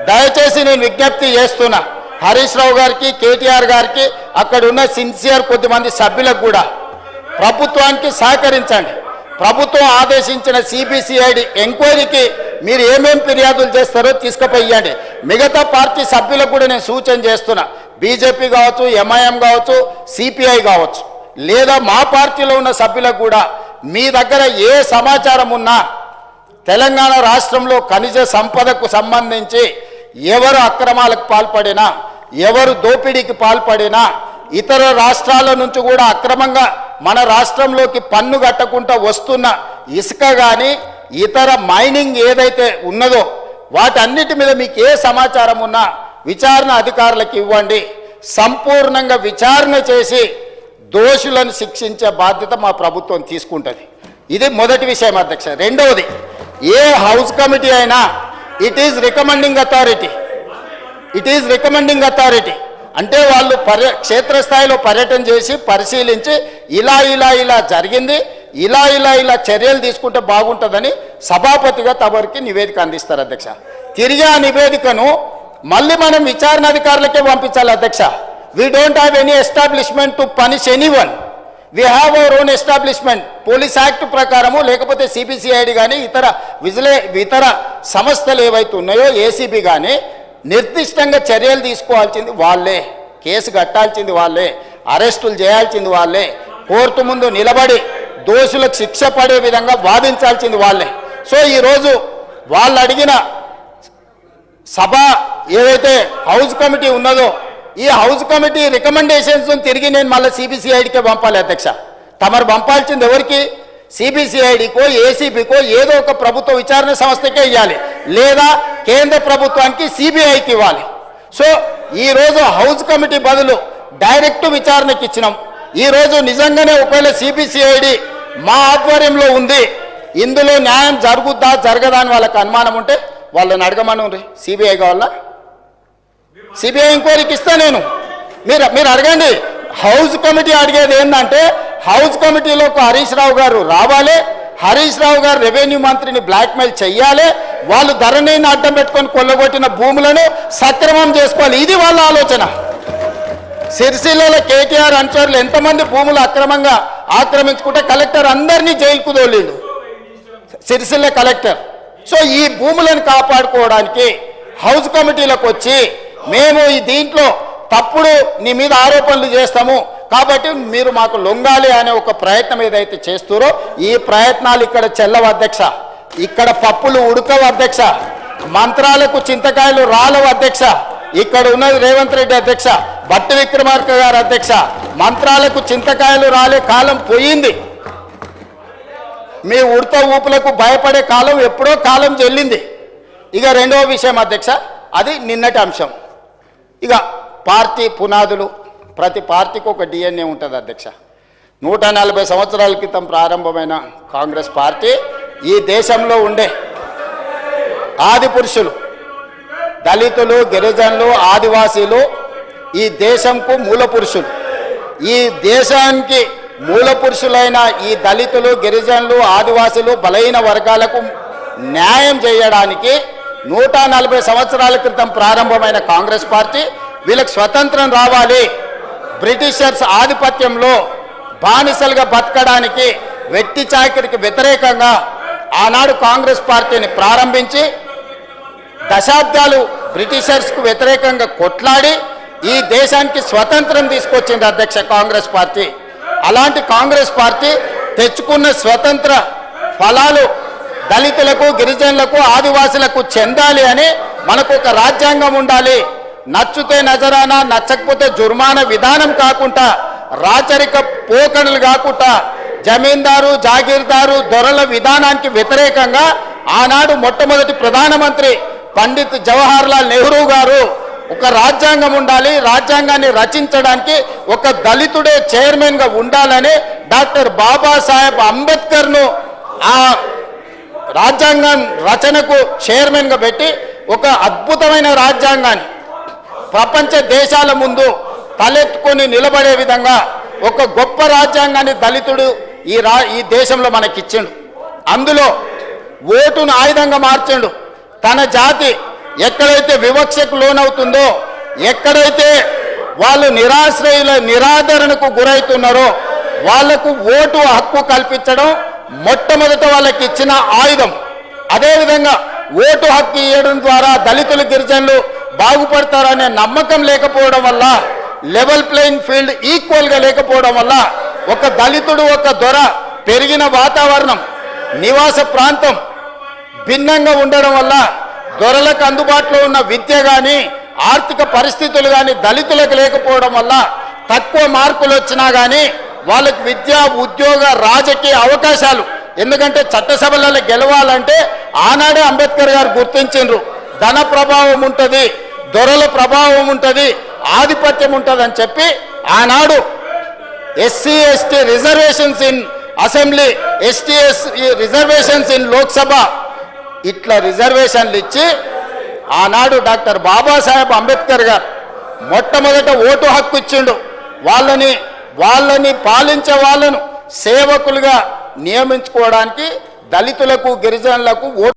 దయచేసి నేను విజ్ఞప్తి చేస్తున్నా హరీష్ రావు గారికి, కేటీఆర్ గారికి, అక్కడ ఉన్న సిన్సియర్ కొద్దిమంది సభ్యులకు కూడా ప్రభుత్వానికి సహకరించండి. ప్రభుత్వం ఆదేశించిన సిబిసిఐడి ఎంక్వైరీకి మీరు ఏమేం ఫిర్యాదులు చేస్తారో తీసుకుపోయండి. మిగతా పార్టీ సభ్యులకు కూడా నేను సూచన చేస్తున్నా, బీజేపీ కావచ్చు, ఎంఐఎం కావచ్చు, సిపిఐ కావచ్చు, లేదా మా పార్టీలో ఉన్న సభ్యులకు కూడా మీ దగ్గర ఏ సమాచారం ఉన్నా తెలంగాణ రాష్ట్రంలో ఖనిజ సంపదకు సంబంధించి ఎవరు అక్రమాలకు పాల్పడినా, ఎవరు దోపిడీకి పాల్పడినా, ఇతర రాష్ట్రాల నుంచి కూడా అక్రమంగా మన రాష్ట్రంలోకి పన్ను కట్టకుండా వస్తున్న ఇసుక కానీ ఇతర మైనింగ్ ఏదైతే ఉన్నదో వాటన్నిటి మీద మీకు ఏ సమాచారం ఉన్నా విచారణ అధికారులకు ఇవ్వండి. సంపూర్ణంగా విచారణ చేసి దోషులను శిక్షించే బాధ్యత మా ప్రభుత్వం తీసుకుంటుంది. ఇది మొదటి విషయం అధ్యక్ష. రెండవది, ఏ హౌస్ కమిటీ అయినా ఇట్ ఈజ్ రికమెండింగ్ అథారిటీ. అంటే వాళ్ళు క్షేత్రస్థాయిలో పర్యటన చేసి పరిశీలించి ఇలా జరిగింది, ఇలా చర్యలు తీసుకుంటే బాగుంటుందని సభాపతిగా తమరికి నివేదిక అందిస్తారు అధ్యక్ష. తిరిగి ఆ నివేదికను మళ్ళీ మనం విచారణ అధికారులకే పంపించాలి అధ్యక్ష. We don't have any establishment to punish anyone. We have our own establishment. Police act ప్రకారము, లేకపోతే సిబిసిఐడి కానీ ఇతర సంస్థలు ఏవైతే ఉన్నాయో ఏసీబీ కానీ నిర్దిష్టంగా చర్యలు తీసుకోవాల్సింది వాళ్ళే, కేసు కట్టాల్సింది వాళ్ళే, అరెస్టులు చేయాల్సింది వాళ్ళే, కోర్టు ముందు నిలబడి దోషులకు శిక్ష పడే విధంగా వాదించాల్సింది వాళ్ళే. సో ఈరోజు వాళ్ళు అడిగిన సభ ఏదైతే హౌస్ కమిటీ ఉన్నదో ఈ హౌస్ కమిటీ రికమెండేషన్స్ తిరిగి నేను మళ్ళీ సిబిసిఐడికే పంపాలి అధ్యక్ష. తమరు పంపాల్సింది ఎవరికి? సిబిసిఐడికో, ఏసీబీకో, ఏదో ఒక ప్రభుత్వ విచారణ సంస్థకే ఇవ్వాలి, లేదా కేంద్ర ప్రభుత్వానికి సిబిఐకి ఇవ్వాలి. సో ఈరోజు హౌస్ కమిటీ బదులు డైరెక్ట్ విచారణకి ఇచ్చినాం. ఈరోజు నిజంగానే ఒకవేళ సిబిసిఐడి మా ఆధ్వర్యంలో ఉంది, ఇందులో న్యాయం జరుగుద్దా జరగదా అని వాళ్ళకి అనుమానం ఉంటే వాళ్ళని అడగమని సిబిఐ కావాలా? సిబిఐ ఎంక్వైరీకి ఇస్తా నేను. మీరు అడగండి. హౌస్ కమిటీ అడిగేది ఏంటంటే హౌస్ కమిటీలోకి హరీష్ రావు గారు రావాలి, హరీష్ రావు గారు రెవెన్యూ మంత్రిని బ్లాక్మెయిల్ చెయ్యాలి, వాళ్ళు ధరణిని అడ్డం పెట్టుకొని కొల్లగొట్టిన భూములను సక్రమం చేసుకోవాలి. ఇది వాళ్ళ ఆలోచన. సిరిసిల్లలో కేటీఆర్ అనుచరులు ఎంతమంది భూములు అక్రమంగా ఆక్రమించుకుంటే కలెక్టర్ అందరినీ జైలుకు తోలిండు, సిరిసిల్ల కలెక్టర్. సో ఈ భూములను కాపాడుకోవడానికి హౌస్ కమిటీలకు వచ్చి మేము ఈ దీంట్లో తప్పుడు నీ మీద ఆరోపణలు చేస్తాము కాబట్టి మీరు మాకు లొంగాలి అనే ఒక ప్రయత్నం ఏదైతే చేస్తారో ఈ ప్రయత్నాలు ఇక్కడ చెల్లవు అధ్యక్ష. ఇక్కడ పప్పులు ఉడకవు అధ్యక్ష, మంత్రాలకు చింతకాయలు రాలవు అధ్యక్ష. ఇక్కడ ఉన్నది రేవంత్ రెడ్డి అధ్యక్ష, భట్టి విక్రమార్క గారు అధ్యక్ష. మంత్రాలకు చింతకాయలు రాలే కాలం పోయింది. మీ ఉడత ఊపులకు భయపడే కాలం ఎప్పుడో కాలం చెల్లింది. ఇక రెండవ విషయం అధ్యక్ష, అది నిన్నటి అంశం. ఇక పార్టీ పునాదులు, ప్రతి పార్టీకి ఒక డిఎన్ఏ ఉంటుంది అధ్యక్ష. 140 సంవత్సరాల క్రితం ప్రారంభమైన కాంగ్రెస్ పార్టీ ఈ దేశంలో ఉండే ఆది పురుషులు, దళితులు, గిరిజనులు, ఆదివాసీలు ఈ దేశంకు మూల పురుషులు. ఈ దేశానికి మూల పురుషులైన ఈ దళితులు, గిరిజనులు, ఆదివాసీలు, బలహీన వర్గాలకు న్యాయం చేయడానికి 140 సంవత్సరాల క్రితం ప్రారంభమైన కాంగ్రెస్ పార్టీ వీళ్ళకి స్వతంత్రం రావాలి, బ్రిటిషర్స్ ఆధిపత్యంలో బానిసలుగా బతకడానికి, వెట్టి చాకిరికి వ్యతిరేకంగా ఆనాడు కాంగ్రెస్ పార్టీని ప్రారంభించి దశాబ్దాలు బ్రిటిషర్స్కు వ్యతిరేకంగా కొట్లాడి ఈ దేశానికి స్వతంత్రం తీసుకొచ్చింది అధ్యక్ష కాంగ్రెస్ పార్టీ. అలాంటి కాంగ్రెస్ పార్టీ తెచ్చుకున్న స్వతంత్ర ఫలాలు దళితులకు, గిరిజనులకు, ఆదివాసులకు చెందాలి అని మనకు ఒక రాజ్యాంగం ఉండాలి. నచ్చితే నజరానా, నచ్చకపోతే జుర్మానా విధానం కాకుండా, రాచరిక పోకడలు కాకుండా, జమీందారు, జాగీర్దారు, దొరల విధానానికి వ్యతిరేకంగా ఆనాడు మొట్టమొదటి ప్రధానమంత్రి పండిత్ జవహర్లాల్ నెహ్రూ గారు ఒక రాజ్యాంగం ఉండాలి, రాజ్యాంగాన్ని రచించడానికి ఒక దళితుడే చైర్మన్గా ఉండాలని డాక్టర్ బాబాసాహెబ్ అంబేద్కర్ను ఆ రాజ్యాంగం రచనకు చైర్మన్గా పెట్టి ఒక అద్భుతమైన రాజ్యాంగాన్ని ప్రపంచ దేశాల ముందు తలెత్తుకొని నిలబడే విధంగా ఒక గొప్ప రాజ్యాంగాన్ని దళితుడు ఈ దేశంలో మనకిచ్చిండు. అందులో ఓటును ఆయుధంగా మార్చిండు. తన జాతి ఎక్కడైతే వివక్షకు లోనవుతుందో, ఎక్కడైతే వాళ్ళు నిరాశ్రయుల నిరాదరణకు గురవుతున్నారో వాళ్లకు ఓటు హక్కు కల్పించడం మొట్టమొదట వాళ్ళకి ఇచ్చిన ఆయుధం. అదేవిధంగా ఓటు హక్కు ఇవ్వడం ద్వారా దళితులు గిరిజనులు బాగుపడతారనే నమ్మకం లేకపోవడం వల్ల, లెవెల్ ప్లేయింగ్ ఫీల్డ్ ఈక్వల్గా లేకపోవడం వల్ల, ఒక దళితుడు ఒక దొర పెరిగిన వాతావరణం నివాస ప్రాంతం భిన్నంగా ఉండడం వల్ల దొరలకు అందుబాటులో ఉన్న విద్య కానీ ఆర్థిక పరిస్థితులు కానీ దళితులకు లేకపోవడం వల్ల తక్కువ మార్కులు వచ్చినా కానీ వాళ్ళకి విద్య ఉద్యోగ రాజకీయ అవకాశాలు, ఎందుకంటే చట్టసభలలో గెలవాలంటే ఆనాడే అంబేద్కర్ గారు గుర్తించిండ్రు, ధన ప్రభావం ఉంటుంది, దొరల ప్రభావం ఉంటుంది, ఆధిపత్యం ఉంటుంది అని చెప్పి ఆనాడు SC ST reservations in assembly, STS reservations in Lok Sabha, ఇట్లా రిజర్వేషన్లు ఇచ్చి ఆనాడు డాక్టర్ బాబాసాహెబ్ అంబేద్కర్ గారు మొట్టమొదట ఓటు హక్కు ఇచ్చిండు. వాళ్ళని పాలించే వాళ్ళను సేవకులుగా నియమించుకోవడానికి దళితులకు గిరిజనులకు ఓటు